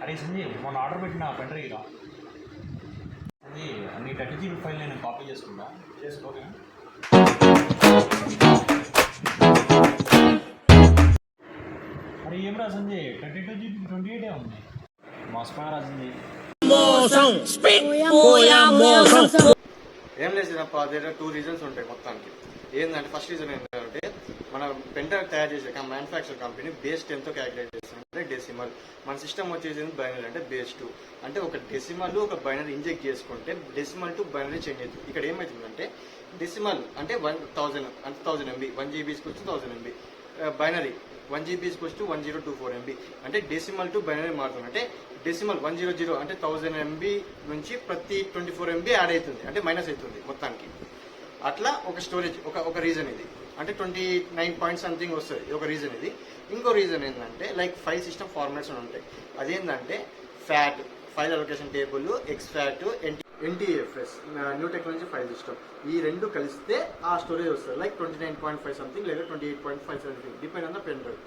అరే సంజయ్, మొన్న ఆర్డర్ పెట్టిన పెన్ డ్రైవ్ రా. అది నీ 30 GB ఫైల్ నేను కాపీ చేసుకుంటా, చేసుకో. అరే ఏం రా సంజయ్, 32 GB 28 ఉంది. మోసపోయారా సంజయ్? ఏం లేదు దగ్గర 2 రీజన్స్ ఉంటాయి మొత్తానికి. ఏంటంటే ఫస్ట్ రీజన్ ఏంటంటే మన పెన్ డ్రైవ్ తయారు చేసే మ్యానుఫ్యాక్చర్ కంపెనీ బేస్ 10తో క్యాలిక్యులేట్ చేస్తుంటే డెసిమల్. మన సిస్టమ్ వచ్చేసి బైనరీ అంటే బేస్ 2. అంటే ఒక డెసిమల్ ఒక బైనరీ ఇంజెక్ట్ చేసుకుంటే డెసిమల్ టు బైనరీ చేంజ్ అవుతుంది. ఇక్కడ ఏమవుతుందంటే డెసిమల్ అంటే 1000 అంటే 1000 MB, 1 GB వచ్చి 1000 MB. బైనరీ 1 GB వచ్చి 1024 MB. అంటే డెసిమల్ టు బైనరీ మారుతుంది. అంటే డెసిమల్ 100 అంటే 1000 MB నుంచి ప్రతి 24 MB యాడ్ అవుతుంది, అంటే మైనస్ అవుతుంది మొత్తానికి. అట్లా ఒక స్టోరేజ్ ఒక రీజన్ ఇది. అంటే 29 పాయింట్ సంథింగ్ వస్తుంది, ఒక రీజన్ ఇది. ఇంకో రీజన్ ఏంటంటే లైక్ ఫైల్ సిస్టమ్ ఫార్మాట్స్ అని ఉంటాయి. అదేంటంటే fat file allocation table, ఎక్స్ఫాట్, NTFS new technology file system. ఈ రెండు కలిస్తే ఆ స్టోరేజ్ వస్తుంది లైక్ 29.5 సంథింగ్ లేదా 28.5 something, depend on the pen drive.